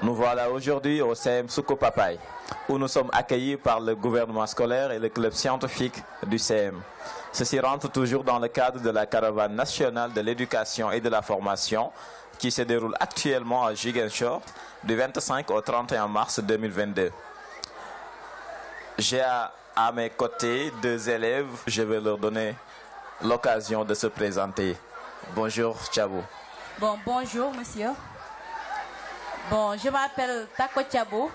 Nous voilà aujourd'hui au CM Soukou Papaye, où nous sommes accueillis par le gouvernement scolaire et le club scientifique du CM. Ceci rentre toujours dans le cadre de la caravane nationale de l'éducation et de la formation qui se déroule actuellement à Ziguinchor du 25 au 31 mars 2022. J'ai à mes côtés deux élèves, je vais leur donner l'occasion de se présenter. Bonjour Tchabo. Bon, bonjour monsieur. Bon, je m'appelle Tako Tchabo,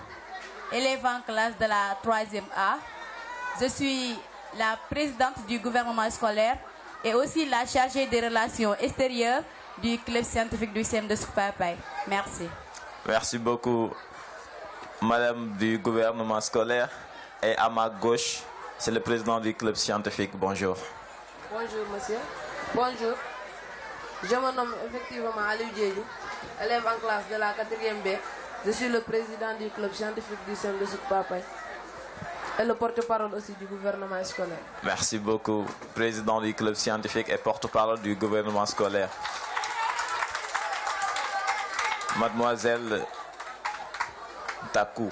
élève en classe de la 3e A. Je suis la présidente du gouvernement scolaire et aussi la chargée des relations extérieures du club scientifique du CM de Soukou Papaye. Merci. Merci beaucoup, madame du gouvernement scolaire. Et à ma gauche, c'est le président du club scientifique. Bonjour. Bonjour, monsieur. Bonjour. Je me nomme effectivement Aliou Diédhiou, élève en classe de la 4e B. Je suis le président du club scientifique du CM de Soukou Papaye et le porte-parole aussi du gouvernement scolaire. Merci beaucoup, président du club scientifique et porte-parole du gouvernement scolaire. Mademoiselle Tako,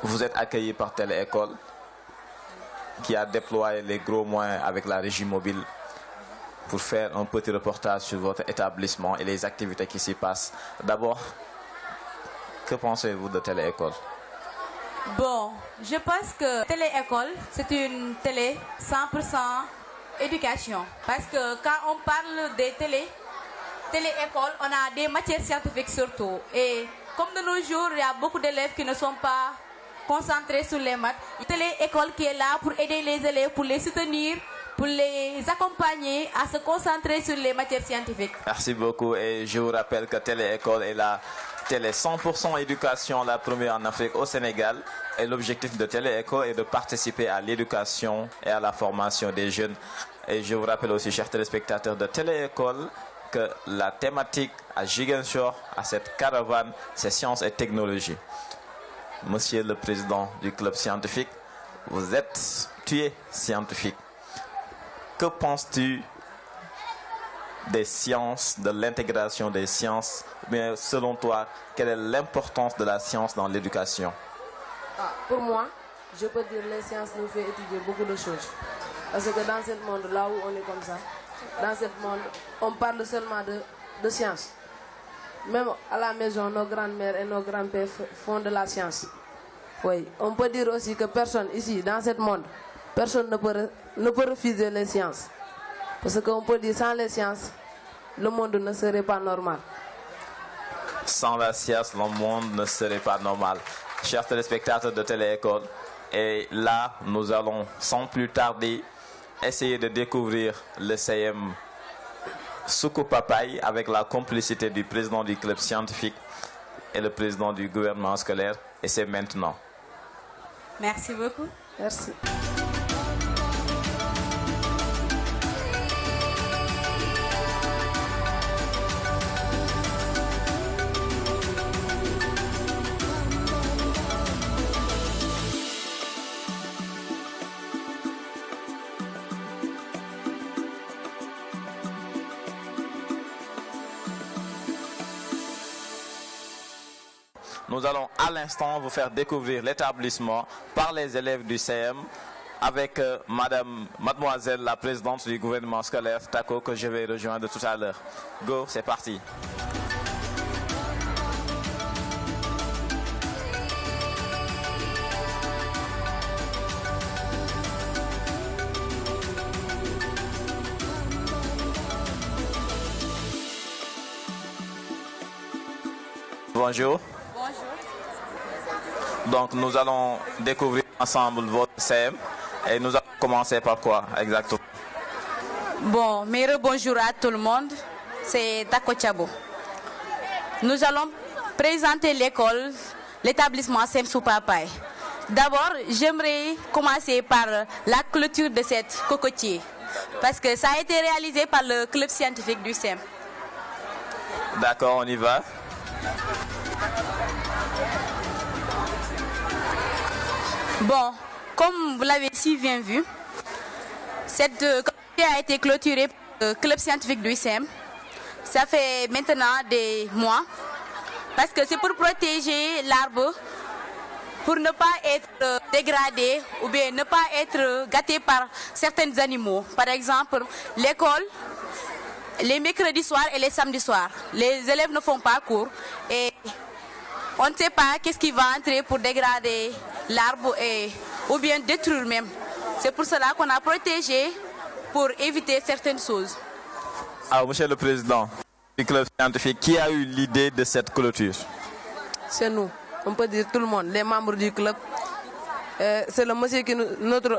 vous êtes accueillie par Téléécole qui a déployé les gros moyens avec la régie mobile pour faire un petit reportage sur votre établissement et les activités qui s'y passent. D'abord, que pensez-vous de Téléécole? Bon, je pense que Téléécole, c'est une télé 100% éducation. Parce que quand on parle des téléécoles, on a des matières scientifiques surtout. Et comme de nos jours, il y a beaucoup d'élèves qui ne sont pas concentrés sur les maths. Téléécole qui est là pour aider les élèves, pour les soutenir, pour les accompagner à se concentrer sur les matières scientifiques. Merci beaucoup et je vous rappelle que Téléécole est la télé 100% éducation, la première en Afrique au Sénégal. Et l'objectif de Téléécole est de participer à l'éducation et à la formation des jeunes. Et je vous rappelle aussi, chers téléspectateurs de Téléécole, que la thématique à Ziguinchor, à cette caravane, c'est sciences et technologie. Monsieur le président du club scientifique, tu es scientifique. Que penses-tu des sciences, de l'intégration des sciences? Mais selon toi, quelle est l'importance de la science dans l'éducation? Pour moi, je peux dire que les sciences nous font étudier beaucoup de choses. Parce que dans ce monde, là où on est comme ça, dans ce monde, on parle seulement de science. Même à la maison, nos grands-mères et nos grands-pères font de la science. Oui, on peut dire aussi que personne ici, dans ce monde, personne ne peut refuser les sciences. Parce qu'on peut dire sans les sciences, le monde ne serait pas normal. Sans la science, le monde ne serait pas normal. Chers téléspectateurs de Téléécole, et là, nous allons sans plus tarder essayer de découvrir le CM Soukou Papaye avec la complicité du président du club scientifique et le président du gouvernement scolaire. Et c'est maintenant. Merci beaucoup. Merci. Nous allons à l'instant vous faire découvrir l'établissement par les élèves du CM avec mademoiselle la présidente du gouvernement scolaire Tako que je vais rejoindre tout à l'heure. Go, c'est parti. Bonjour. Donc nous allons découvrir ensemble votre CM et nous allons commencer par quoi exactement? Bon, bonjour à tout le monde, c'est Tako Tchabo. Nous allons présenter l'école, l'établissement CM Soukou Papaye. D'abord, j'aimerais commencer par la clôture de cette cocotier parce que ça a été réalisé par le club scientifique du CM. D'accord, on y va. Bon, comme vous l'avez si bien vu, cette cocotier a été clôturée par le club scientifique du CM. ça fait maintenant des mois. Parce que c'est pour protéger l'arbre, pour ne pas être dégradé ou bien ne pas être gâté par certains animaux. Par exemple, l'école, les mercredis soirs et les samedis soirs, les élèves ne font pas cours et on ne sait pas qu'est-ce qui va entrer pour dégrader l'arbre ou bien détruire même. C'est pour cela qu'on a protégé pour éviter certaines choses. Alors, Monsieur le Président du club scientifique, qui a eu l'idée de cette clôture? C'est nous, on peut dire tout le monde, les membres du club. C'est le monsieur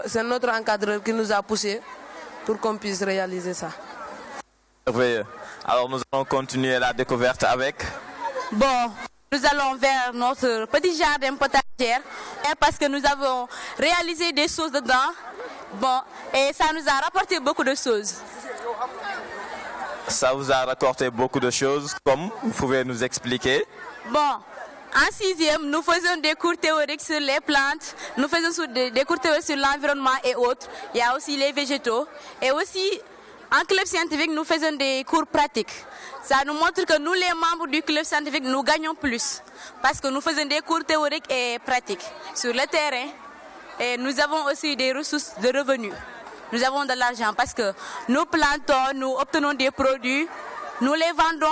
c'est notre encadreur qui nous a poussé pour qu'on puisse réaliser ça. Merveilleux. Alors nous allons continuer la découverte avec... Bon, nous allons vers notre petit jardin potager parce que nous avons réalisé des choses dedans. Bon, et ça nous a rapporté beaucoup de choses. Ça vous a rapporté beaucoup de choses, comme vous pouvez nous expliquer? Bon, en 6e, nous faisons des cours théoriques sur les plantes, nous faisons des cours théoriques sur l'environnement et autres. Il y a aussi les végétaux. Et aussi, en club scientifique, nous faisons des cours pratiques. Ça nous montre que nous, les membres du club scientifique, nous gagnons plus. Parce que nous faisons des cours théoriques et pratiques sur le terrain. Et nous avons aussi des ressources de revenus. Nous avons de l'argent parce que nous plantons, nous obtenons des produits, nous les vendons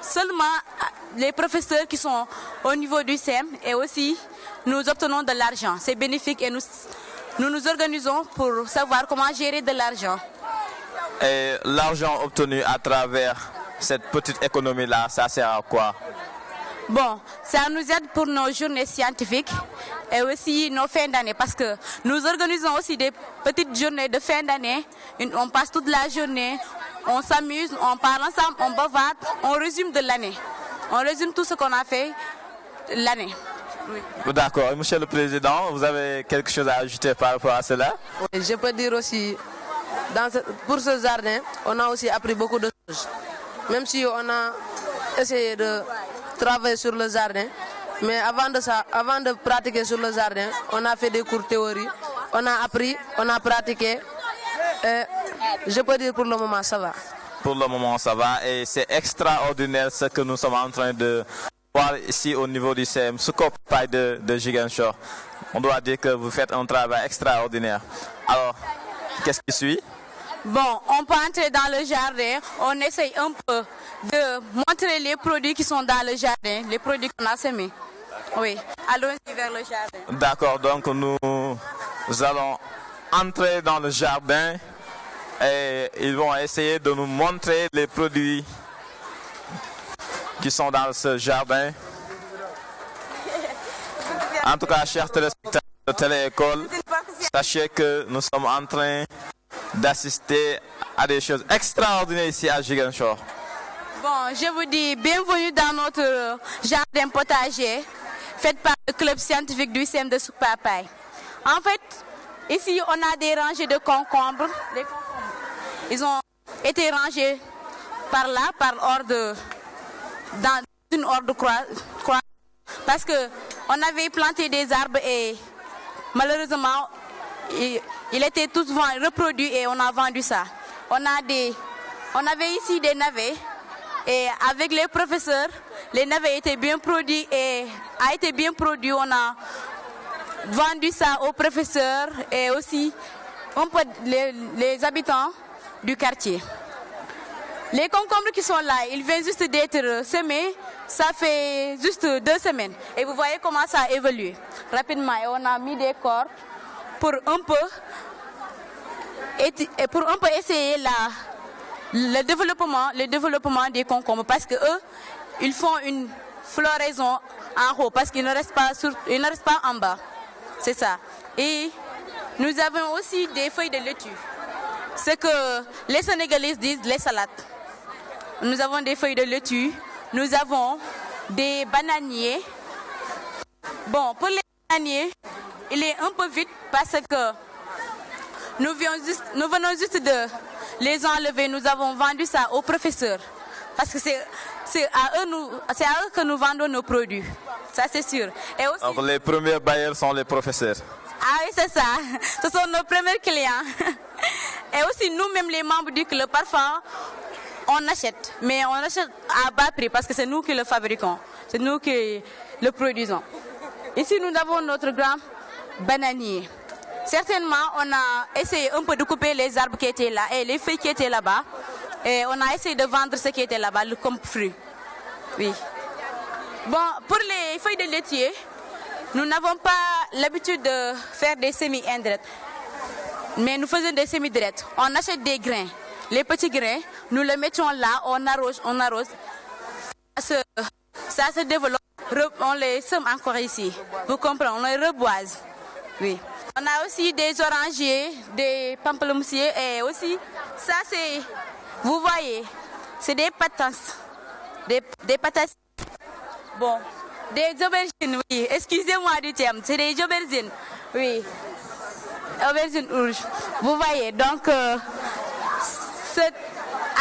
seulement les professeurs qui sont au niveau du SEM et aussi nous obtenons de l'argent. C'est bénéfique et nous nous organisons pour savoir comment gérer de l'argent. Et l'argent obtenu à travers cette petite économie-là, ça sert à quoi? Bon, ça nous aide pour nos journées scientifiques et aussi nos fins d'année parce que nous organisons aussi des petites journées de fin d'année. On passe toute la journée, on s'amuse, on parle ensemble, on bavarde, on résume de l'année. On résume tout ce qu'on a fait l'année. Oui. D'accord. Monsieur le Président, vous avez quelque chose à ajouter par rapport à cela? Oui, je peux dire aussi, pour ce jardin, on a aussi appris beaucoup de choses. Même si on a essayé de travailler sur le jardin, mais avant de pratiquer sur le jardin, on a fait des cours théorie, on a appris, on a pratiqué. Et je peux dire pour le moment ça va. Pour le moment ça va et c'est extraordinaire ce que nous sommes en train de voir ici au niveau du CM Sukop Paye de Ziguinchor. On doit dire que vous faites un travail extraordinaire. Alors, qu'est-ce qui suit? Bon, on peut entrer dans le jardin, on essaye un peu de montrer les produits qui sont dans le jardin, les produits qu'on a semés. Oui, allons-y vers le jardin. D'accord, donc nous allons entrer dans le jardin et ils vont essayer de nous montrer les produits qui sont dans ce jardin. En tout cas, chers téléspectateurs de Télé-École, sachez que nous sommes en train d'assister à des choses extraordinaires ici à Ziguinchor. Bon, je vous dis bienvenue dans notre jardin potager fait par le club scientifique du CM de Sukop Paye. En fait, ici on a des rangées de concombres. Les concombres, ils ont été rangés par là, par ordre, dans une ordre croix, parce que on avait planté des arbres et malheureusement il était tout reproduit et on a vendu ça. On avait ici des navets et avec les professeurs, les navets étaient bien produits et a été bien produit. On a vendu ça aux professeurs et aussi les habitants du quartier. Les concombres qui sont là, ils viennent juste d'être semés, ça fait juste 2 semaines. Et vous voyez comment ça a évolué rapidement. Et on a mis des cordes pour un peu essayer le développement des concombres. Parce que eux, ils font une floraison en haut parce qu'ils ne restent pas en bas. C'est ça. Et nous avons aussi des feuilles de laitue. C'est que les Sénégalais disent les salades. Nous avons des feuilles de laitue, nous avons des bananiers. Bon, pour les bananiers, il est un peu vite parce que nous venons juste de les enlever. Nous avons vendu ça aux professeurs. Parce que c'est à eux que nous vendons nos produits. Ça, c'est sûr. Et aussi, donc les premiers bailleurs sont les professeurs. Ah oui, c'est ça. Ce sont nos premiers clients. Et aussi nous-mêmes, les membres du club, parfois, on achète, mais on achète à bas prix parce que c'est nous qui le fabriquons, c'est nous qui le produisons. Ici, nous avons notre grand bananier. Certainement, on a essayé un peu de couper les arbres qui étaient là et les feuilles qui étaient là-bas. Et on a essayé de vendre ce qui était là-bas comme fruit. Oui. Bon, pour les feuilles de laitier, nous n'avons pas l'habitude de faire des semis-indrettes. Mais nous faisons des semis-drettes. On achète des grains. Les petits grains, nous les mettons là, on arrose. Ça se développe. On les sème encore ici. Vous comprenez, on les reboise. Oui. On a aussi des orangers, des pamplemoussiers et aussi, ça c'est, vous voyez, c'est des patates. Des patates. Bon, des aubergines, oui. Excusez-moi du terme, c'est des aubergines. Oui. Aubergines rouges. Vous voyez, donc, cet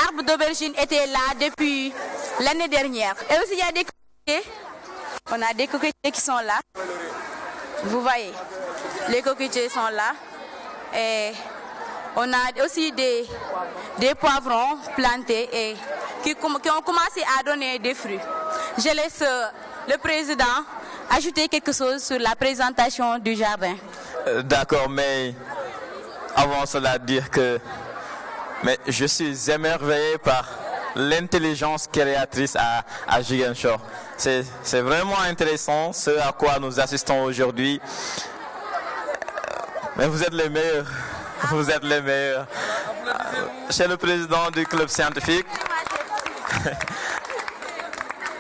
arbre d'aubergine était là depuis l'année dernière. Et aussi, il y a des cocotiers. On a des cocotiers qui sont là. Vous voyez, les cocotiers sont là. Et on a aussi des poivrons plantés et qui ont commencé à donner des fruits. Je laisse le président ajouter quelque chose sur la présentation du jardin. D'accord, mais avant cela, dire que je suis émerveillé par l'intelligence créatrice à Ziguinchor. C'est vraiment intéressant ce à quoi nous assistons aujourd'hui. Mais vous êtes les meilleurs. Vous êtes les meilleurs. Chez le président du club scientifique,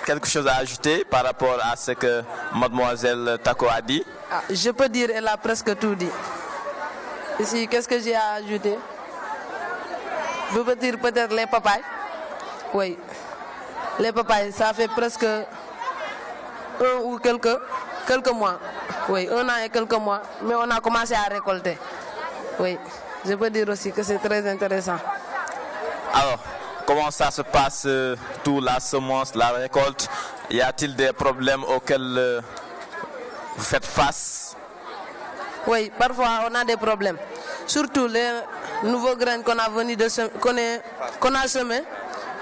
quelque chose à ajouter par rapport à ce que mademoiselle Tako a dit? Je peux dire, elle a presque tout dit. Ici, qu'est-ce que j'ai à ajouter? Je peux dire peut-être les papayes. Oui. Les papayes, ça fait presque un ou quelques mois. Oui, 1 an et quelques mois. Mais on a commencé à récolter. Oui. Je peux dire aussi que c'est très intéressant. Alors, comment ça se passe, tout la semence, la récolte? Y a-t-il des problèmes auxquels vous faites face? Oui, parfois on a des problèmes. Surtout les nouveaux grains qu'on a qu'on a semés.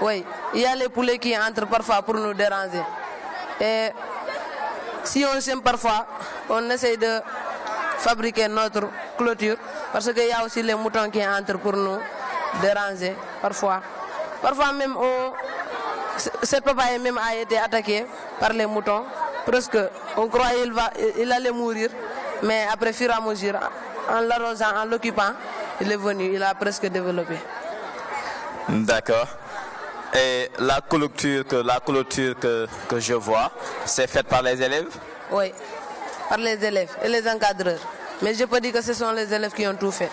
Oui, il y a les poulets qui entrent parfois pour nous déranger. Et si on sème parfois, on essaie de fabriquer notre clôture parce qu'il y a aussi les moutons qui entrent pour nous déranger parfois. Parfois même, cette papaye même a été attaquée par les moutons. Presque, on croyait qu'il allait mourir. Mais après, fur et à mesure, en l'arrosant, en l'occupant, il est venu, il a presque développé. D'accord. Et la clôture que je vois, c'est faite par les élèves? Oui, par les élèves et les encadreurs. Mais je peux dire que ce sont les élèves qui ont tout fait.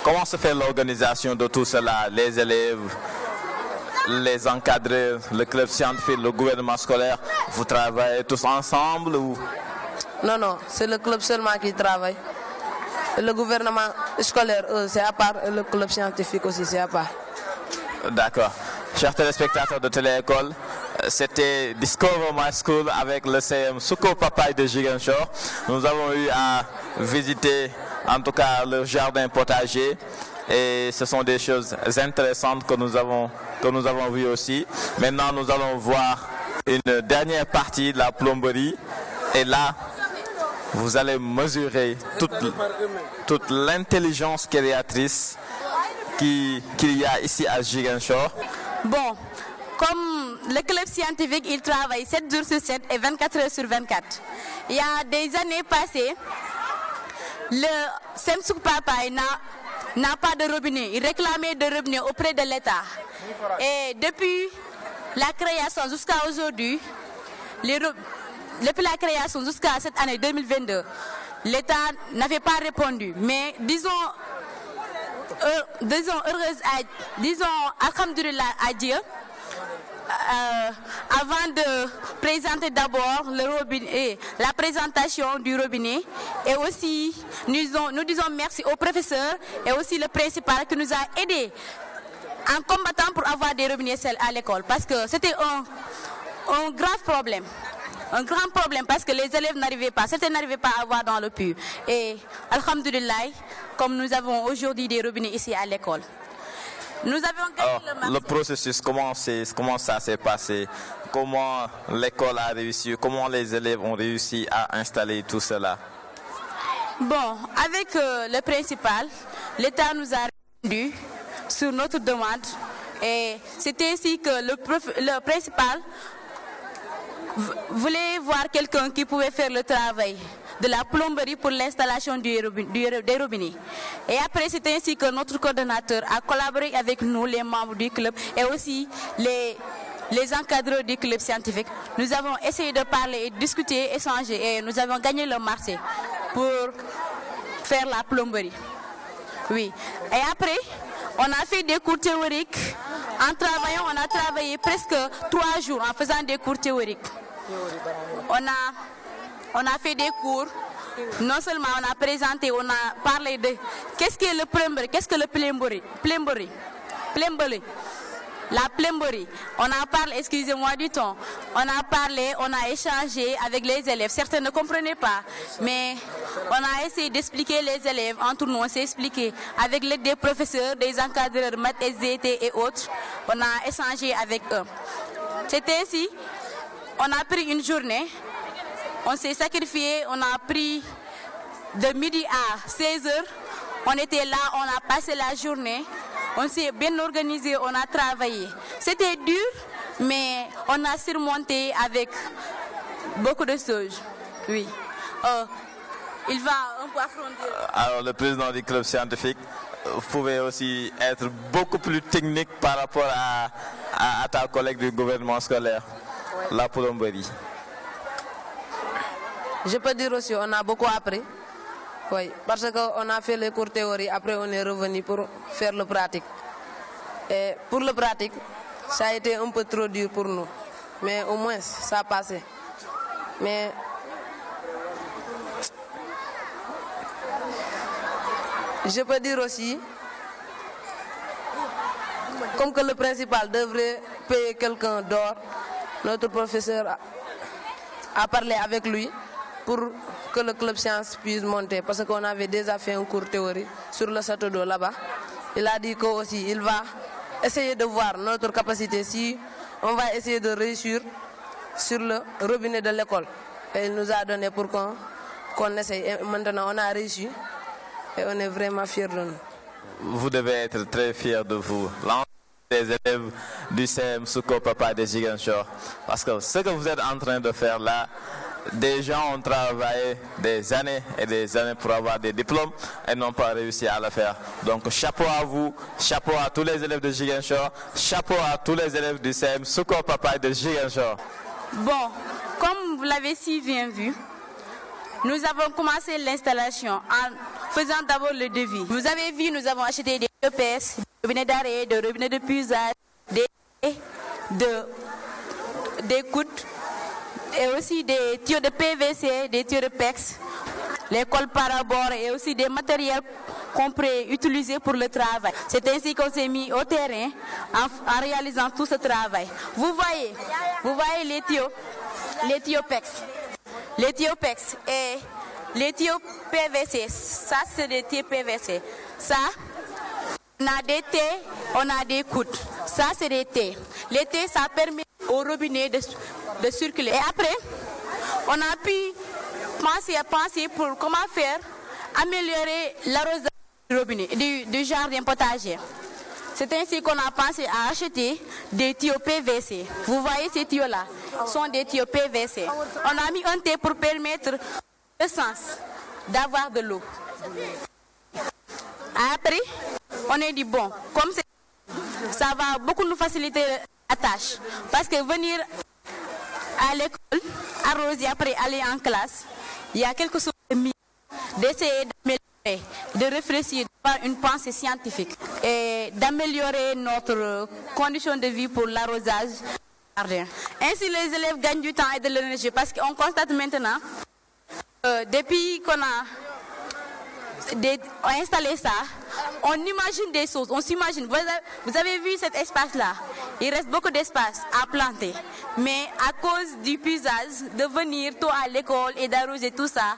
Comment se fait l'organisation de tout cela? Les élèves, les encadreurs, le club scientifique, le gouvernement scolaire, vous travaillez tous ensemble ou? Non, c'est le club seulement qui travaille. Et le gouvernement scolaire, c'est à part, et le club scientifique aussi, c'est à part. D'accord. Chers téléspectateurs de Télé-École, c'était Discover My School avec le CM Souko Papaye de Ziguinchor. Nous avons eu à visiter en tout cas le jardin potager et ce sont des choses intéressantes que nous avons vues aussi. Maintenant, nous allons voir une dernière partie de la plomberie et là, vous allez mesurer toute l'intelligence créatrice qu'il y a ici à Ziguinchor. Bon, comme le club scientifique, il travaille 7 jours sur 7 et 24 heures sur 24. Il y a des années passées, le Semsouk Papaye n'a pas de robinet. Il réclamait de robinet auprès de l'État. Et depuis la création jusqu'à aujourd'hui, depuis la création jusqu'à cette année 2022, l'État n'avait pas répondu. Mais disons alhamdulillah à Dieu, avant de présenter d'abord le robinet, la présentation du robinet, et aussi nous disons merci au professeur et aussi le principal qui nous a aidés en combattant pour avoir des robinets à l'école, parce que c'était un grave problème. Un grand problème parce que les élèves certains n'arrivaient pas à avoir dans le puits. Et alhamdulillah, comme nous avons aujourd'hui des robinets ici à l'école. Nous avons gagné le marché. Le processus, comment ça s'est passé? Comment l'école a réussi? Comment les élèves ont réussi à installer tout cela? Bon, avec le principal, l'État nous a répondu sur notre demande et c'était ainsi que le principal voulait voir quelqu'un qui pouvait faire le travail de la plomberie pour l'installation des robinets. Et après, c'est ainsi que notre coordonnateur a collaboré avec nous, les membres du club, et aussi les encadreurs du club scientifique. Nous avons essayé de parler, discuter, échanger, et nous avons gagné le marché pour faire la plomberie. Oui. Et après, on a fait des cours théoriques. En travaillant, on a travaillé presque 3 jours en faisant des cours théoriques. On a fait des cours, non seulement on a présenté, on a parlé de qu'est-ce que le plomberie, qu'est-ce que le plomberie. La plomberie, on a parlé, excusez-moi du ton, on a parlé, on a échangé avec les élèves. Certains ne comprenaient pas, mais on a essayé d'expliquer les élèves. Entre nous, on s'est expliqué avec l'aide des professeurs, des encadreurs, maths, SVT et autres. On a échangé avec eux. C'était ainsi, on a pris une journée, on s'est sacrifié, on a pris de midi à 16h. On était là, on a passé la journée. On s'est bien organisé, on a travaillé. C'était dur, mais on a surmonté avec beaucoup de choses. Oui. Il va un peu affronter. Alors, le président du club scientifique, vous pouvez aussi être beaucoup plus technique par rapport à ta collègue du gouvernement scolaire, la plomberie. Je peux dire aussi, on a beaucoup appris. Oui, parce qu'on a fait les cours théorie, après on est revenu pour faire le pratique. Et pour le pratique, ça a été un peu trop dur pour nous. Mais au moins, ça a passé. Mais je peux dire aussi, comme que le principal devrait payer quelqu'un d'or, notre professeur a parlé avec lui pour que le club science puisse monter, parce qu'on avait déjà fait un cours théorie sur le château d'eau là-bas. Il a dit qu'aussi il va essayer de voir notre capacité, si on va essayer de réussir sur le robinet de l'école. Et il nous a donné pour qu'on essaye. Et maintenant on a réussi et on est vraiment fiers de nous. Vous devez être très fiers de vous. L'ensemble des élèves du CM Souko Papa de Ziguinchor. Parce que ce que vous êtes en train de faire là, des gens ont travaillé des années et des années pour avoir des diplômes et n'ont pas réussi à le faire. Donc chapeau à vous, chapeau à tous les élèves de Ziguinchor, chapeau à tous les élèves du CM Souko Papa de Ziguinchor. Bon, comme vous l'avez si bien vu, nous avons commencé l'installation en faisant d'abord le devis. Vous avez vu, nous avons acheté des EPS, des robinets d'arrêt, des robinets de puisage, des coudes, et aussi des tuyaux de PVC, des tuyaux de PEX, les cols parabores et aussi des matériels qu'on pourrait utiliser pour le travail. C'est ainsi qu'on s'est mis au terrain en réalisant tout ce travail. Vous voyez les tuyaux PEX. Les tuyaux PEX et les tuyaux PVC, ça c'est des tuyaux PVC. Ça, on a des T, on a des coudes. Ça c'est des T. Les T, ça permet au robinet de circuler. Et après, on a pu penser pour comment faire améliorer l'arrosage du robinet, du jardin potager. C'est ainsi qu'on a pensé à acheter des tuyaux PVC. Vous voyez ces tuyaux-là, sont des tuyaux PVC. On a mis un T pour permettre le sens d'avoir de l'eau. Après, on a dit bon, comme ça va beaucoup nous faciliter la tâche. Parce que venir à l'école, arroser après aller en classe, il y a quelque chose de mieux, d'essayer d'améliorer, de réfléchir par une pensée scientifique et d'améliorer notre condition de vie pour l'arrosage du jardin. Ainsi, les élèves gagnent du temps et de l'énergie parce qu'on constate maintenant, depuis qu'on a installé ça, on imagine des choses, on s'imagine. Vous avez vu cet espace-là, il reste beaucoup d'espace à planter. Mais à cause du puisage, de venir tôt à l'école et d'arroser tout ça,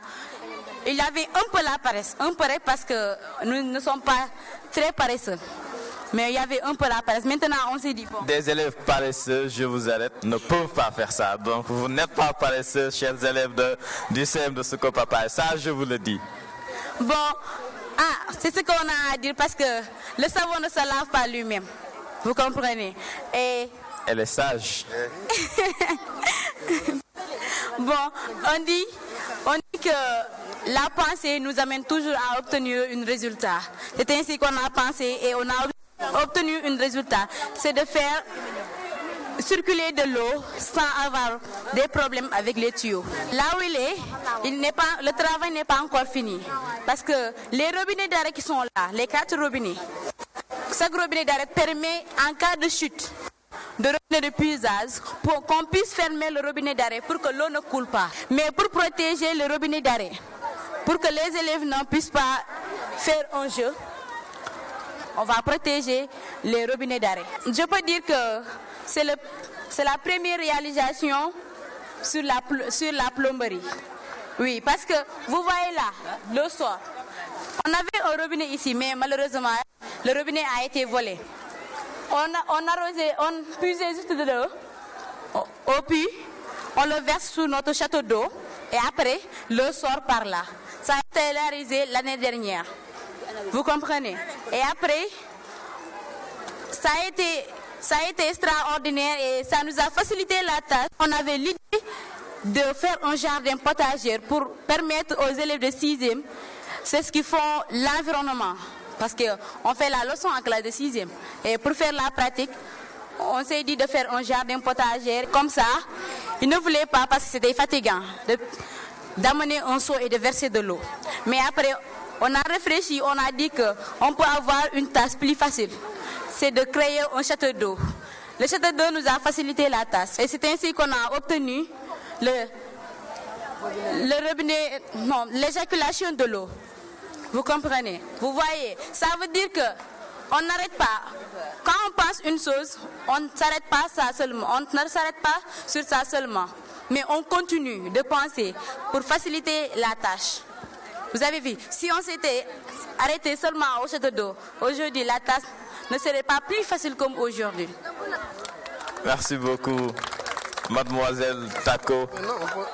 il avait un peu la paresse. Un peu parce que nous ne sommes pas très paresseux. Mais il y avait un peu la paresse. Maintenant, on s'est dit bon. Des élèves paresseux, je vous arrête, ne peuvent pas faire ça. Donc vous n'êtes pas paresseux, chers élèves du CM de Soko Papa. Ça, je vous le dis. Bon, c'est ce qu'on a à dire parce que le savon ne se lave pas lui-même. Vous comprenez? Elle est sage. Bon, on dit que la pensée nous amène toujours à obtenir un résultat. C'est ainsi qu'on a pensé et on a obtenu un résultat. C'est de faire circuler de l'eau sans avoir des problèmes avec les tuyaux. Là où le travail n'est pas encore fini. Parce que les robinets d'arrêt qui sont là, les 4 robinets, chaque robinet d'arrêt permet en cas de chute de robinet de puisage pour qu'on puisse fermer le robinet d'arrêt pour que l'eau ne coule pas. Mais pour protéger le robinet d'arrêt, pour que les élèves ne puissent pas faire un jeu, on va protéger les robinets d'arrêt. Je peux dire que c'est la première réalisation sur la plomberie. Oui, parce que vous voyez là, le soir, on avait un robinet ici, mais malheureusement, le robinet a été volé. On puisait juste de l'eau au puits, on le verse sous notre château d'eau et après, l'eau sort par là. Ça a été réalisé l'année dernière. Vous comprenez? Et après, ça a été extraordinaire et ça nous a facilité la tâche. On avait l'idée de faire un jardin potager pour permettre aux élèves de 6e, c'est ce qu'ils font l'environnement. Parce qu'on fait la leçon en classe de 6e. Et pour faire la pratique, on s'est dit de faire un jardin potager. Comme ça, ils ne voulaient pas parce que c'était fatigant d'amener un seau et de verser de l'eau. Mais après, on a réfléchi, on a dit qu'on peut avoir une tâche plus facile. C'est de créer un château d'eau. Le château d'eau nous a facilité la tâche. Et c'est ainsi qu'on a obtenu l'éjaculation de l'eau. Vous comprenez? Vous voyez? Ça veut dire qu'on n'arrête pas. Quand on pense une chose, on ne s'arrête pas ça seulement. On ne s'arrête pas sur ça seulement. Mais on continue de penser pour faciliter la tâche. Vous avez vu? Si on s'était arrêté seulement au château d'eau, aujourd'hui la tâche ne serait pas plus facile comme aujourd'hui. Merci beaucoup, Mademoiselle Tako.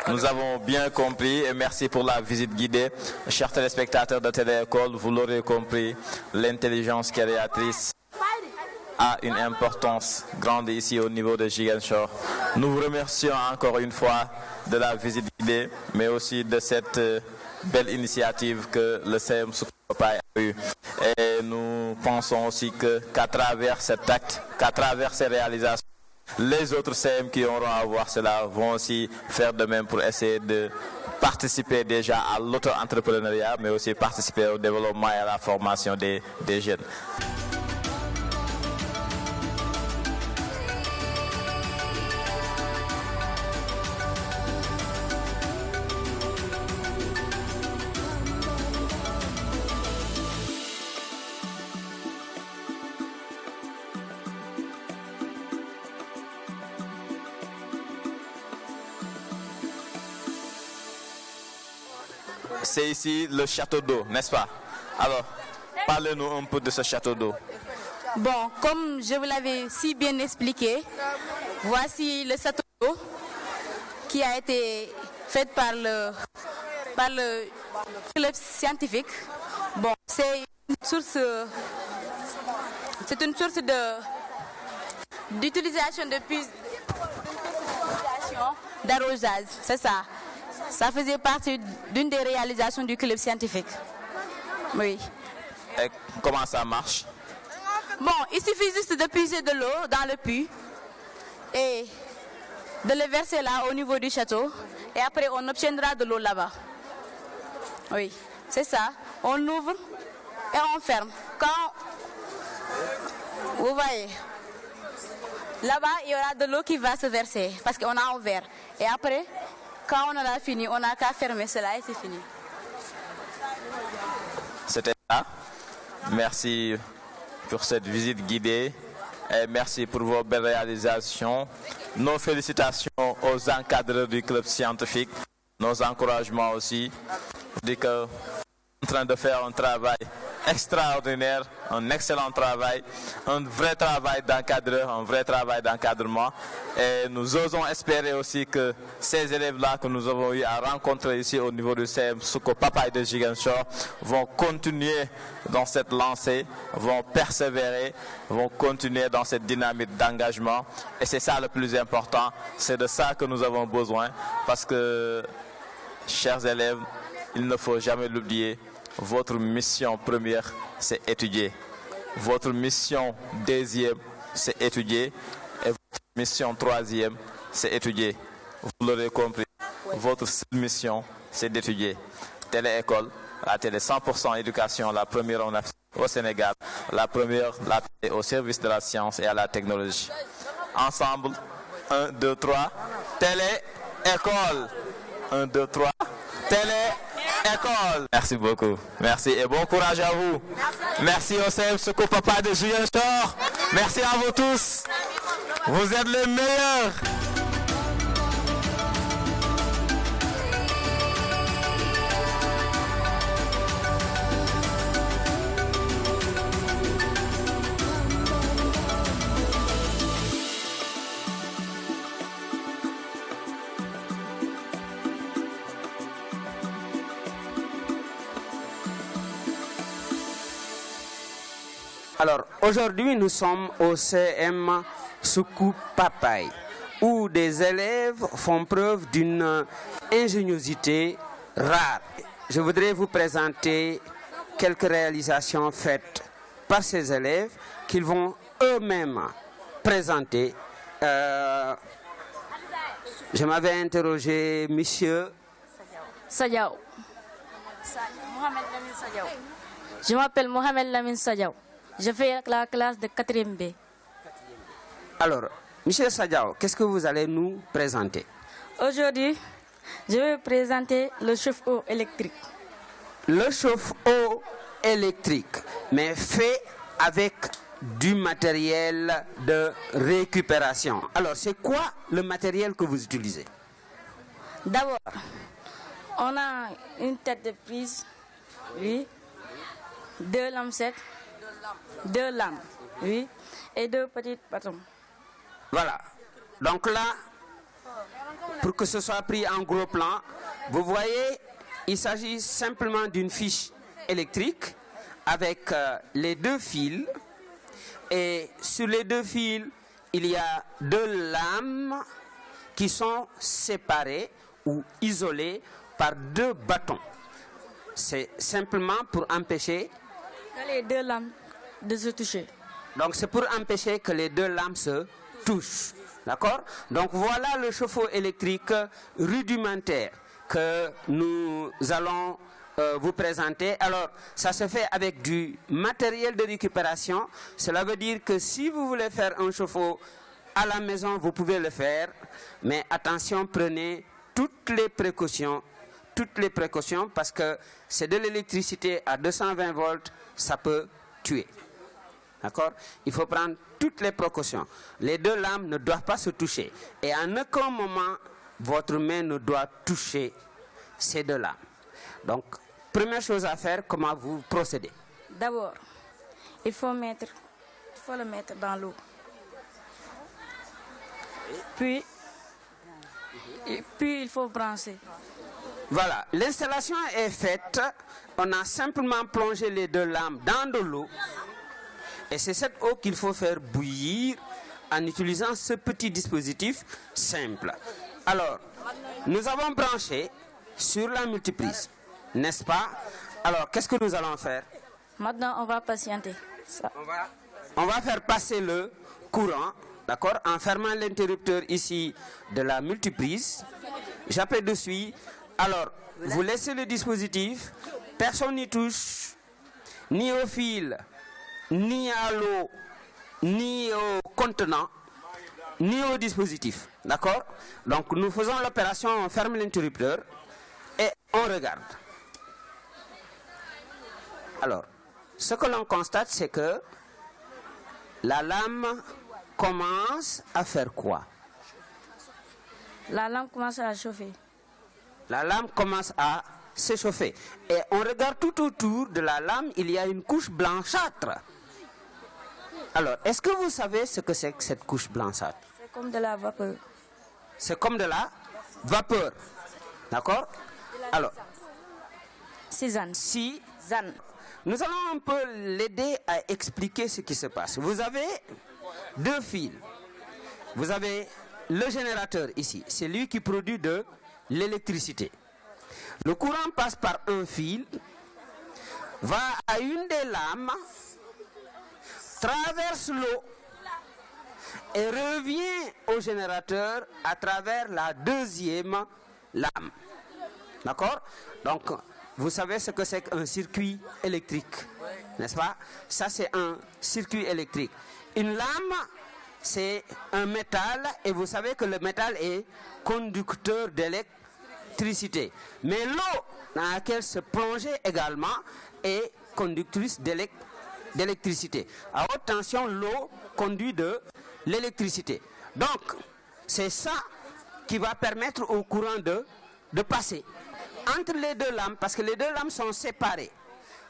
Nous avons bien compris et merci pour la visite guidée. Chers téléspectateurs de Télé-École, vous l'aurez compris, l'intelligence créatrice a une importance grande ici au niveau de Ziguinchor. Nous vous remercions encore une fois de la visite guidée, mais aussi de cette belle initiative que le CM Soko Papa a eue. Et nous pensons aussi qu'à travers cet acte, qu'à travers ces réalisations, les autres CM qui auront à voir cela vont aussi faire de même pour essayer de participer déjà à l'auto-entrepreneuriat, mais aussi participer au développement et à la formation des jeunes. C'est ici le château d'eau, n'est-ce pas? Alors, parlez-nous un peu de ce château d'eau. Bon, comme je vous l'avais si bien expliqué, voici le château d'eau qui a été fait par le club scientifique. Bon, c'est une source d'utilisation d'arrosage, c'est ça. Ça faisait partie d'une des réalisations du club scientifique. Oui. Et comment ça marche? Bon, il suffit juste de puiser de l'eau dans le puits et de le verser là au niveau du château. Et après, on obtiendra de l'eau là-bas. Oui, c'est ça. On ouvre et on ferme. Quand vous voyez, là-bas, il y aura de l'eau qui va se verser parce qu'on a ouvert. Et après, quand on a fini, on n'a qu'à fermer cela et c'est fini. C'était ça. Merci pour cette visite guidée et merci pour vos belles réalisations. Nos félicitations aux encadreurs du club scientifique, nos encouragements aussi. On dit qu'on est en train de faire un travail extraordinaire, un excellent travail, un vrai travail d'encadreur, un vrai travail d'encadrement. Et nous osons espérer aussi que ces élèves-là que nous avons eu à rencontrer ici au niveau du CM Souko Papaye de Ziguinchor vont continuer dans cette lancée, vont persévérer, vont continuer dans cette dynamique d'engagement. Et c'est ça le plus important, c'est de ça que nous avons besoin parce que, chers élèves, il ne faut jamais l'oublier, votre mission première, c'est étudier. Votre mission deuxième, c'est étudier. Et votre mission troisième, c'est étudier. Vous l'aurez compris, votre seule mission, c'est d'étudier. Télé-école, la télé 100% éducation, la première en Afrique, au Sénégal, la première, la télé au service de la science et à la technologie. Ensemble, 1, 2, 3, télé-école. 1, 2, 3, télé-école. Merci beaucoup. Merci et bon courage à vous. Merci au CM Souko Papaye de Ziguinchor. Merci à vous tous. Vous êtes les meilleurs. Alors, aujourd'hui, nous sommes au CM Souko Papaye, où des élèves font preuve d'une ingéniosité rare. Je voudrais vous présenter quelques réalisations faites par ces élèves qu'ils vont eux-mêmes présenter. Je m'avais interrogé monsieur Sadiao. Je m'appelle Mohamed Lamine Sadiao. Je fais la classe de 4e B. Alors, monsieur Sadiao, qu'est-ce que vous allez nous présenter? Aujourd'hui, je vais présenter le chauffe-eau électrique. Le chauffe-eau électrique, mais fait avec du matériel de récupération. Alors, c'est quoi le matériel que vous utilisez? D'abord, on a une tête de prise, oui, 2 lampes, 2 lampes, oui, et 2 petites bâtons. Voilà. Donc là, pour que ce soit pris en gros plan, vous voyez, il s'agit simplement d'une fiche électrique avec les 2 fils. Et sur les 2 fils, il y a 2 lames qui sont séparées ou isolées par 2 bâtons. C'est simplement pour empêcher les 2 lampes de se toucher. Donc c'est pour empêcher que les 2 lampes se touchent. D'accord? Donc voilà le chauffe-eau électrique rudimentaire que nous allons vous présenter. Alors ça se fait avec du matériel de récupération. Cela veut dire que si vous voulez faire un chauffe-eau à la maison, vous pouvez le faire. Mais attention, prenez toutes les précautions parce que c'est de l'électricité à 220 volts, ça peut tuer. D'accord? Il faut prendre toutes les précautions. Les 2 lampes ne doivent pas se toucher. Et en aucun moment, votre main ne doit toucher ces 2 lampes. Donc, première chose à faire, comment vous procédez? D'abord, il faut le mettre dans l'eau. Puis, il faut brancher. Voilà, l'installation est faite. On a simplement plongé les 2 lampes dans de l'eau. Et c'est cette eau qu'il faut faire bouillir en utilisant ce petit dispositif simple. Alors, nous avons branché sur la multiprise, n'est-ce pas? Alors, qu'est-ce que nous allons faire? Maintenant, on va patienter. On va faire passer le courant, d'accord, en fermant l'interrupteur ici de la multiprise. J'appuie dessus. Alors, vous laissez le dispositif, personne n'y touche, ni au fil, ni à l'eau, ni au contenant, ni au dispositif. D'accord? Donc nous faisons l'opération, on ferme l'interrupteur et on regarde. Alors, ce que l'on constate, c'est que la lame commence à faire quoi? La lampe commence à chauffer. La lame commence à s'échauffer. Et on regarde tout autour de la lame, il y a une couche blanchâtre. Alors, est-ce que vous savez ce que c'est que cette couche blanchâtre? C'est comme de la vapeur. C'est comme de la vapeur. D'accord? Alors, Cézanne. si Zan. nous allons un peu l'aider à expliquer ce qui se passe. Vous avez deux fils. Vous avez le générateur ici. C'est lui qui produit de l'électricité. Le courant passe par un fil, va à une des lames, traverse l'eau et revient au générateur à travers la deuxième lame. D'accord? Donc, vous savez ce que c'est qu'un circuit électrique, n'est-ce pas? Ça, c'est un circuit électrique. Une lame, c'est un métal, et vous savez que le métal est conducteur d'électricité. Mais l'eau dans laquelle se plongeait également est conductrice d'électricité. À haute tension, l'eau conduit de l'électricité. Donc, c'est ça qui va permettre au courant de passer entre les deux lames, parce que les deux lames sont séparées.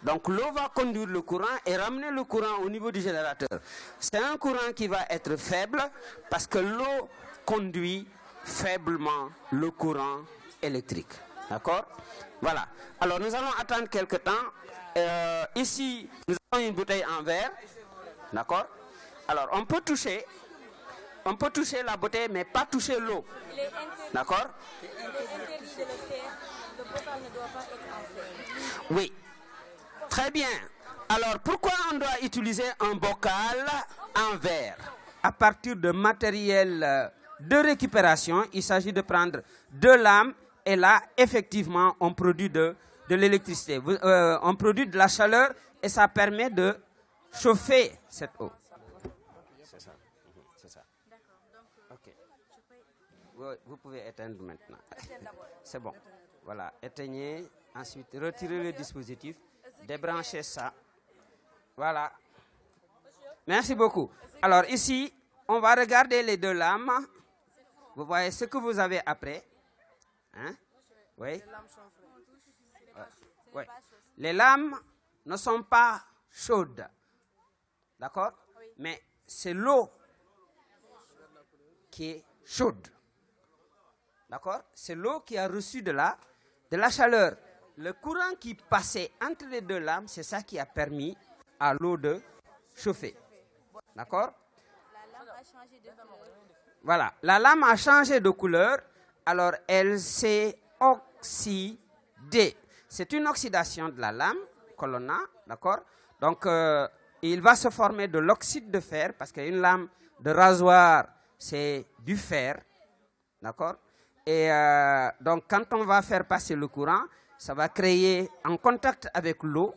Donc l'eau va conduire le courant et ramener le courant au niveau du générateur. C'est un courant qui va être faible parce que l'eau conduit faiblement le courant électrique. D'accord? Voilà. Alors nous allons attendre quelques temps. Ici, nous avons une bouteille en verre. D'accord? Alors on peut toucher la bouteille, mais pas toucher l'eau. D'accord? Oui. Très bien. Alors, pourquoi on doit utiliser un bocal en verre? À partir de matériel de récupération, il s'agit de prendre deux lames et là, effectivement, on produit de l'électricité. On produit de la chaleur et ça permet de chauffer cette eau. C'est ça. C'est ça. Ok. Vous pouvez éteindre maintenant. C'est bon. Voilà, éteignez, ensuite retirez le dispositif, débranchez ça. Voilà. Merci beaucoup. Alors ici, on va regarder les deux lames. Vous voyez ce que vous avez après. Hein? Oui. Oui. Les lames ne sont pas chaudes. D'accord? Mais c'est l'eau qui est chaude. D'accord? C'est l'eau qui a reçu de la chaleur. Le courant qui passait entre les deux lames, c'est ça qui a permis à l'eau de chauffer. D'accord? La lame a changé de couleur. Voilà. La lame a changé de couleur. Alors, elle s'est oxydée. C'est une oxydation de la lame que l'on a. D'accord? Donc, il va se former de l'oxyde de fer parce qu'une lame de rasoir, c'est du fer. D'accord? Et donc, quand on va faire passer le courant, ça va créer en contact avec l'eau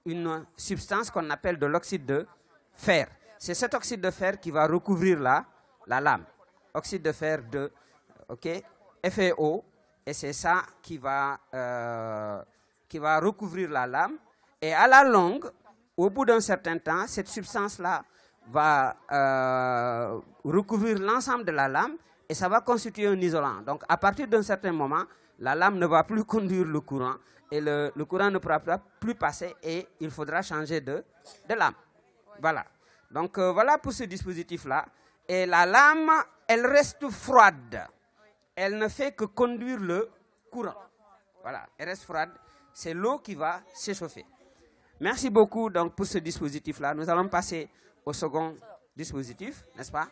une substance qu'on appelle de l'oxyde de fer. C'est cet oxyde de fer qui va recouvrir la lame. Oxyde de fer de FeO. Et c'est ça qui va recouvrir la lame. Et à la longue, au bout d'un certain temps, cette substance-là va recouvrir l'ensemble de la lame. Et ça va constituer un isolant. Donc, à partir d'un certain moment, la lame ne va plus conduire le courant. Et le courant ne pourra plus passer et il faudra changer de lame. Voilà. Donc, voilà pour ce dispositif-là. Et la lame, elle reste froide. Elle ne fait que conduire le courant. Voilà. Elle reste froide. C'est l'eau qui va s'échauffer. Merci beaucoup donc, pour ce dispositif-là. Nous allons passer au second dispositif, n'est-ce pas?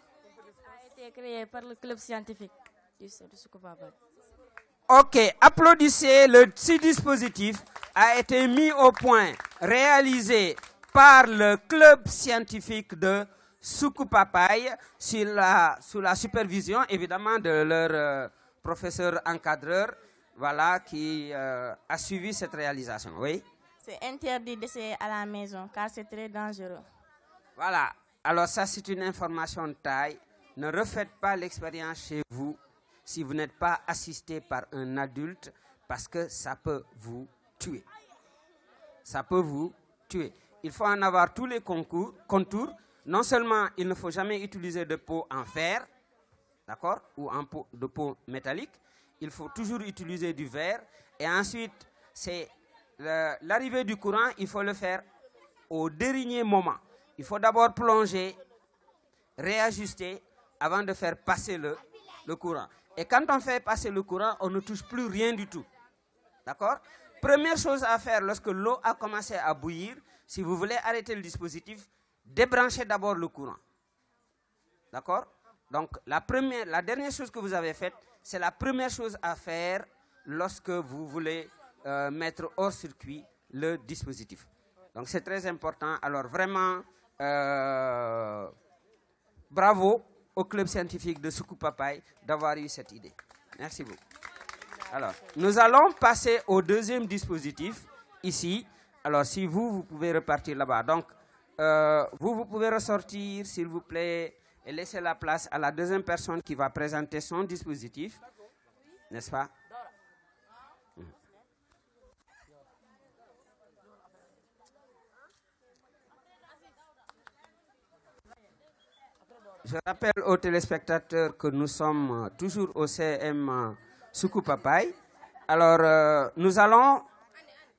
Créé par le club scientifique du Suku Papaye. Ok, applaudissez. Ce dispositif a été mis au point, réalisé par le club scientifique de Suku Papaye sous la supervision évidemment de leur professeur encadreur, voilà, qui a suivi cette réalisation. Oui. C'est interdit d'essayer à la maison car c'est très dangereux. Voilà. Alors ça, c'est une information de taille. Ne refaites pas l'expérience chez vous si vous n'êtes pas assisté par un adulte parce que ça peut vous tuer. Ça peut vous tuer. Il faut en avoir tous les contours. Non seulement il ne faut jamais utiliser de peau en fer, d'accord, ou de peau métallique. Il faut toujours utiliser du verre Et ensuite, c'est l'arrivée du courant, il faut le faire au dernier moment. Il faut d'abord plonger, réajuster avant de faire passer le courant. Et quand on fait passer le courant, on ne touche plus rien du tout. D'accord? Première chose à faire lorsque l'eau a commencé à bouillir, si vous voulez arrêter le dispositif, débranchez d'abord le courant. D'accord? Donc la dernière chose que vous avez faite, c'est la première chose à faire lorsque vous voulez mettre hors circuit le dispositif. Donc c'est très important. Alors vraiment, bravo au club scientifique de Soukou Papaye d'avoir eu cette idée. Merci beaucoup. Alors, nous allons passer au deuxième dispositif, ici. Alors, si vous pouvez repartir là-bas. Donc, vous pouvez ressortir, s'il vous plaît, et laisser la place à la deuxième personne qui va présenter son dispositif. N'est-ce pas? Je rappelle aux téléspectateurs que nous sommes toujours au CM Soukou Papaye. Alors, nous allons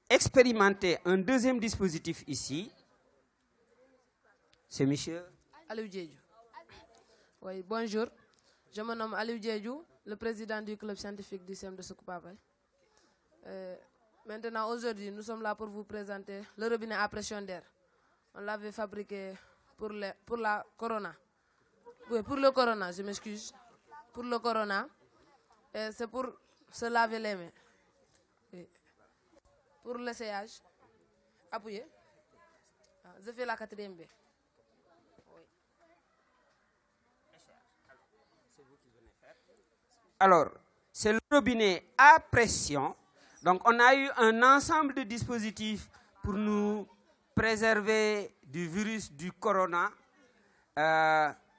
expérimenter un deuxième dispositif ici. C'est monsieur Aliou Diédhiou. Oui, bonjour. Je me nomme Aliou Diédhiou, le président du club scientifique du CM de Soukou Papaye. Maintenant, aujourd'hui, nous sommes là pour vous présenter le robinet à pression d'air. On l'avait fabriqué pour la corona. Oui, pour le corona, je m'excuse. Pour le corona, c'est pour se laver les mains. Oui. Pour l'essayage, appuyez. Je fais la 4e B. Oui. Alors, c'est le robinet à pression. Donc, on a eu un ensemble de dispositifs pour nous préserver du virus du corona.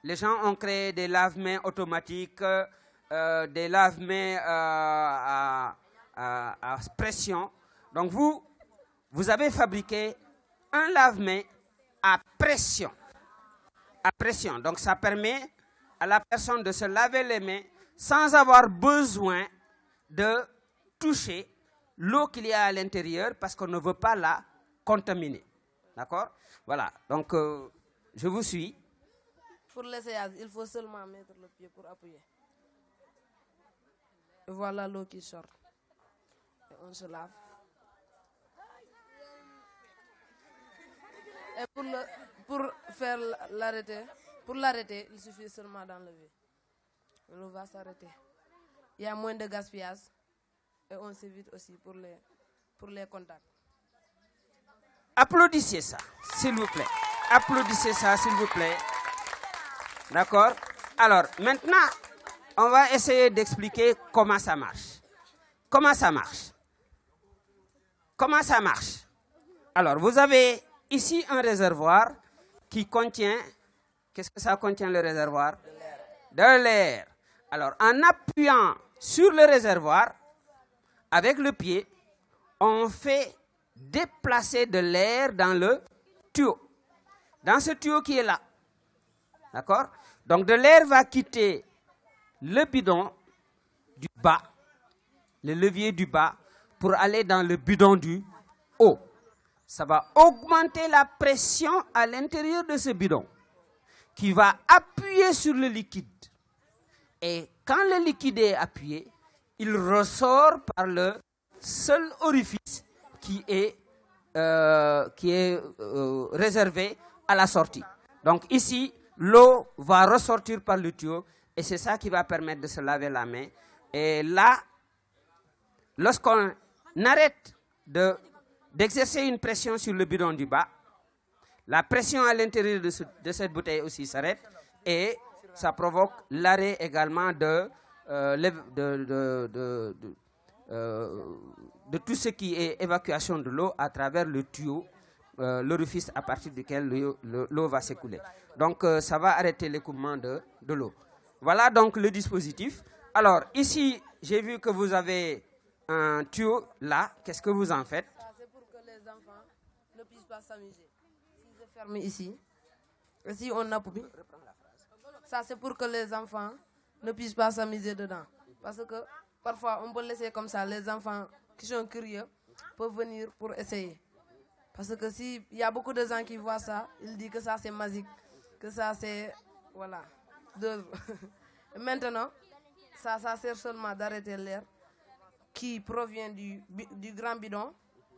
Les gens ont créé des lave-mains automatiques, des lave-mains à pression. Donc vous avez fabriqué un lave-mains à pression. À pression. Donc ça permet à la personne de se laver les mains sans avoir besoin de toucher l'eau qu'il y a à l'intérieur parce qu'on ne veut pas la contaminer. D'accord? Voilà. Donc je vous suis. Pour l'essayage, il faut seulement mettre le pied pour appuyer. Et voilà l'eau qui sort. Et on se lave. Et pour faire l'arrêter, il suffit seulement d'enlever. L'eau va s'arrêter. Il y a moins de gaspillage. Et on s'évite aussi pour les contacts. Applaudissez ça, s'il vous plaît. Applaudissez ça, s'il vous plaît. D'accord? Alors, maintenant, on va essayer d'expliquer comment ça marche. Comment ça marche? Comment ça marche? Alors, vous avez ici un réservoir qui contient... Qu'est-ce que ça contient, le réservoir? De l'air. Alors, en appuyant sur le réservoir, avec le pied, on fait déplacer de l'air dans le tuyau. Dans ce tuyau qui est là. D'accord? Donc de l'air va quitter le bidon du bas, le levier du bas, pour aller dans le bidon du haut. Ça va augmenter la pression à l'intérieur de ce bidon, qui va appuyer sur le liquide. Et quand le liquide est appuyé, il ressort par le seul orifice qui est réservé à la sortie. Donc ici, l'eau va ressortir par le tuyau et c'est ça qui va permettre de se laver la main. Et là, lorsqu'on arrête d'exercer une pression sur le bidon du bas, la pression à l'intérieur de cette bouteille aussi s'arrête et ça provoque l'arrêt également de tout ce qui est évacuation de l'eau à travers le tuyau, l'orifice à partir duquel l'eau va s'écouler. Donc ça va arrêter l'écoulement de l'eau. Voilà donc le dispositif. Alors ici, j'ai vu que vous avez un tuyau là. Qu'est-ce que vous en faites? C'est pour que les enfants ne puissent pas s'amuser. Si je ferme ici, et si on appuie, ça c'est pour que les enfants ne puissent pas s'amuser dedans. Parce que parfois on peut laisser comme ça les enfants qui sont curieux peuvent venir pour essayer. Parce que s'il y a beaucoup de gens qui voient ça, ils disent que ça c'est magique, que ça c'est, voilà, d'œuvre. Maintenant, ça sert seulement d'arrêter l'air qui provient du grand bidon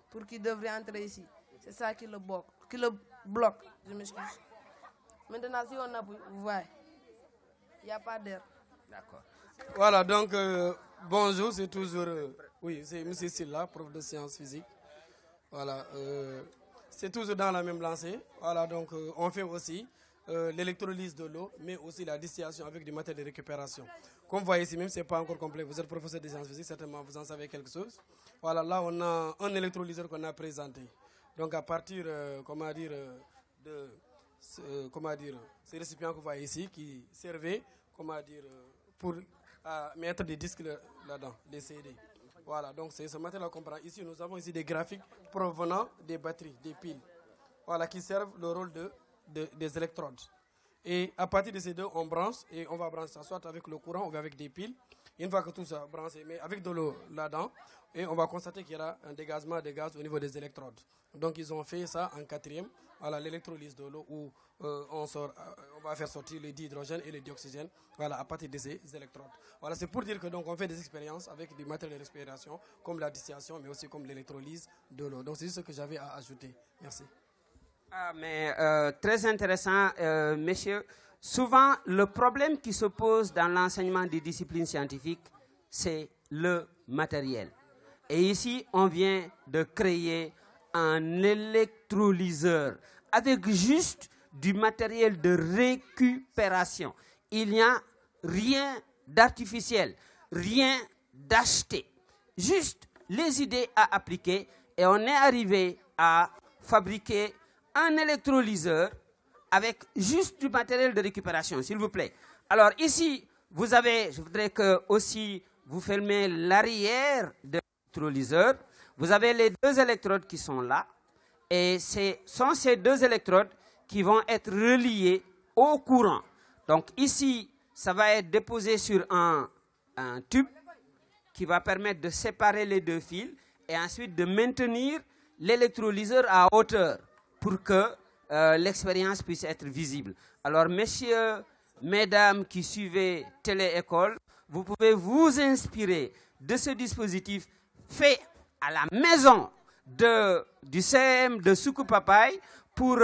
pour qu'il devrait entrer ici. C'est ça qui le bloque. Je m'excuse. Maintenant, si on appuie, vous voyez, il n'y a pas d'air. D'accord. Voilà, donc bonjour, c'est toujours, oui, c'est M. Silla, prof de sciences physiques. Voilà, c'est toujours dans la même lancée. Voilà, donc on fait aussi l'électrolyse de l'eau, mais aussi la distillation avec du matériel de récupération. Comme vous voyez ici, même si ce n'est pas encore complet, vous êtes professeur de sciences physiques, certainement vous en savez quelque chose. Voilà, là on a un électrolyseur qu'on a présenté. Donc à partir, ces récipients que vous voyez ici, qui servaient, pour mettre des disques là-dedans, des CD. Voilà, donc c'est ce matériel qu'on prend. Ici, nous avons ici des graphiques provenant des batteries, des piles, voilà, qui servent le rôle des électrodes. Et à partir de ces deux, on branche et on va brancher ça soit avec le courant ou avec des piles. Une fois que tout ça branché, mais avec de l'eau là-dedans, et on va constater qu'il y aura un dégagement de gaz au niveau des électrodes. Donc ils ont fait ça en 4e, voilà, l'électrolyse de l'eau où on va faire sortir le dihydrogène et le dioxygène, voilà, à partir de ces électrodes. Voilà, c'est pour dire que donc on fait des expériences avec du matériel de respiration comme la distillation, mais aussi comme l'électrolyse de l'eau. Donc c'est ce que j'avais à ajouter. Merci. Ah, mais très intéressant, messieurs. Souvent, le problème qui se pose dans l'enseignement des disciplines scientifiques, c'est le matériel. Et ici, on vient de créer un électrolyseur avec juste du matériel de récupération. Il n'y a rien d'artificiel, rien d'acheté. Juste les idées à appliquer et on est arrivé à fabriquer un électrolyseur avec juste du matériel de récupération, s'il vous plaît. Alors ici, vous avez, je voudrais que aussi vous fermez l'arrière de l'électrolyseur. Vous avez les deux électrodes qui sont là. Et ce sont ces deux électrodes qui vont être reliées au courant. Donc ici, ça va être déposé sur un tube qui va permettre de séparer les deux fils et ensuite de maintenir l'électrolyseur à hauteur pour que l'expérience puisse être visible. Alors, messieurs, mesdames qui suivez Télé-École, vous pouvez vous inspirer de ce dispositif fait à la maison du CM de Soukou Papaye pour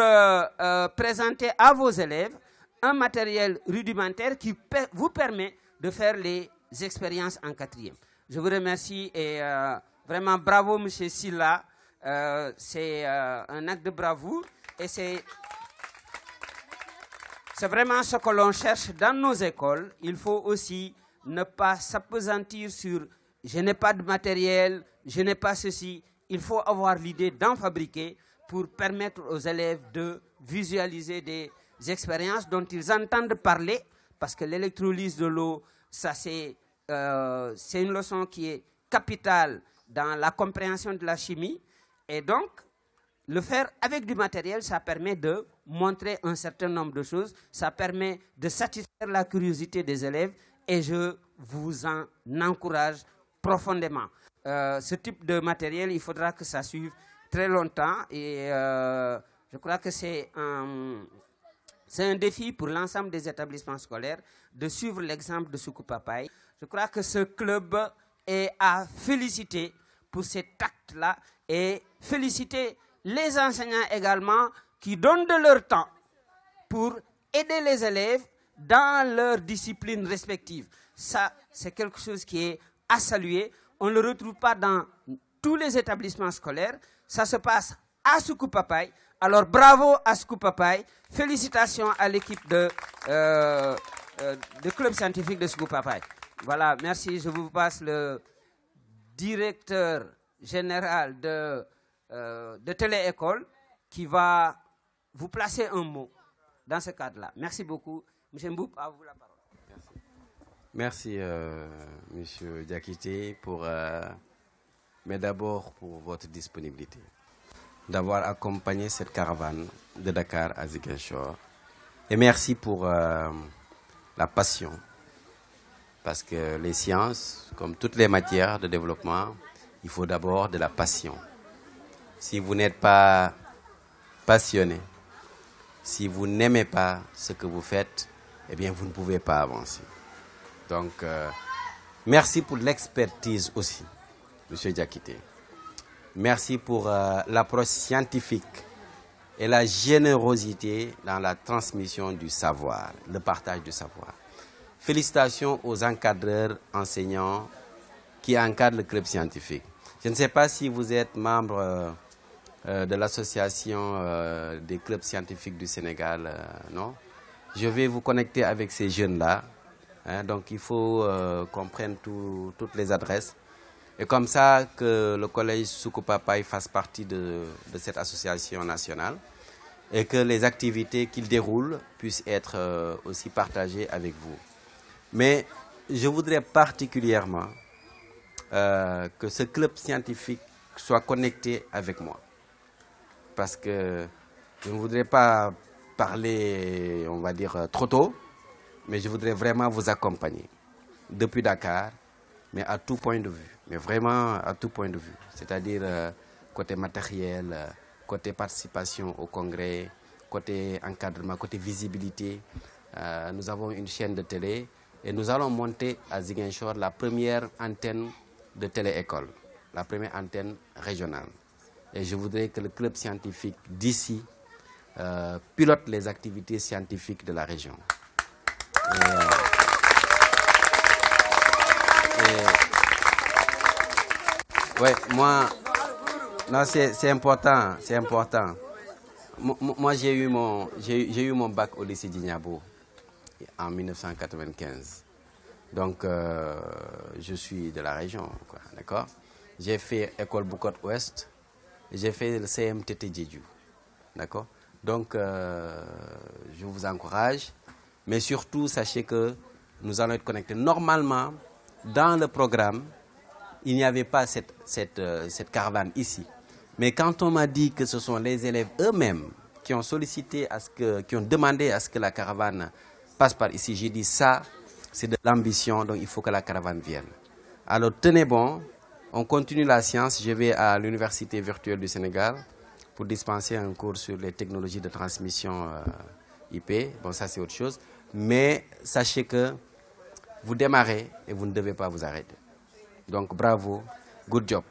présenter à vos élèves un matériel rudimentaire qui vous permet de faire les expériences en 4e. Je vous remercie et vraiment bravo, M. Silla. C'est un acte de bravoure et c'est vraiment ce que l'on cherche dans nos écoles. Il faut aussi ne pas s'appesantir sur « je n'ai pas de matériel, je n'ai pas ceci ». Il faut avoir l'idée d'en fabriquer pour permettre aux élèves de visualiser des expériences dont ils entendent parler, parce que l'électrolyse de l'eau, ça c'est une leçon qui est capitale dans la compréhension de la chimie. Et donc, le faire avec du matériel, ça permet de montrer un certain nombre de choses, ça permet de satisfaire la curiosité des élèves et je vous en encourage profondément. Ce type de matériel, il faudra que ça suive très longtemps et je crois que c'est un défi pour l'ensemble des établissements scolaires de suivre l'exemple de Soukou Papaye. Je crois que ce club est à féliciter pour cet acte-là et féliciter les enseignants également qui donnent de leur temps pour aider les élèves dans leurs disciplines respectives. Ça, c'est quelque chose qui est à saluer. On ne le retrouve pas dans tous les établissements scolaires. Ça se passe à Soukou Papaye. Alors bravo à Soukou Papaye. Félicitations à l'équipe de club scientifique de Soukou Papaye. Voilà, merci. Je vous passe le directeur général de Télé-École qui va vous placer un mot dans ce cadre-là. Merci beaucoup. M. Mboup, à vous la parole. Merci, M. Diakité, mais d'abord pour votre disponibilité, d'avoir accompagné cette caravane de Dakar à Ziguinchor. Et merci pour la passion, parce que les sciences, comme toutes les matières de développement, il faut d'abord de la passion. Si vous n'êtes pas passionné, si vous n'aimez pas ce que vous faites, eh bien, vous ne pouvez pas avancer. Donc, merci pour l'expertise aussi, M. Diakité. Merci pour l'approche scientifique et la générosité dans la transmission du savoir, le partage du savoir. Félicitations aux encadreurs, enseignants qui encadrent le club scientifique. Je ne sais pas si vous êtes membre de l'association des clubs scientifiques du Sénégal, non? Je vais vous connecter avec ces jeunes-là. Hein, donc il faut qu'on prenne toutes les adresses. Et comme ça, que le collège Soukoupapaye fasse partie de cette association nationale. Et que les activités qu'il déroule puissent être aussi partagées avec vous. Mais je voudrais particulièrement que ce club scientifique soit connecté avec moi. Parce que je ne voudrais pas parler, on va dire, trop tôt, mais je voudrais vraiment vous accompagner depuis Dakar, mais à tout point de vue. Mais vraiment à tout point de vue. C'est-à-dire côté matériel, côté participation au congrès, côté encadrement, côté visibilité. Nous avons une chaîne de télé et nous allons monter à Ziguinchor la première antenne de télé-école, la première antenne régionale. Et je voudrais que le club scientifique d'ici pilote les activités scientifiques de la région. Ouais, moi, non, c'est important, c'est important. Moi, j'ai eu mon bac au lycée d'Ignabo en 1995. Donc, je suis de la région, d'accord? J'ai fait école Boucotte Ouest, j'ai fait le CMTT Djedju, d'accord? Donc, je vous encourage, mais surtout, sachez que nous allons être connectés. Normalement, dans le programme, il n'y avait pas cette caravane ici. Mais quand on m'a dit que ce sont les élèves eux-mêmes qui ont sollicité, qui ont demandé à ce que la caravane passe par ici, j'ai dit ça, c'est de l'ambition, donc il faut que la caravane vienne. Alors tenez bon, on continue la science. Je vais à l'Université virtuelle du Sénégal pour dispenser un cours sur les technologies de transmission IP. Bon, ça c'est autre chose. Mais sachez que vous démarrez et vous ne devez pas vous arrêter. Donc bravo, good job.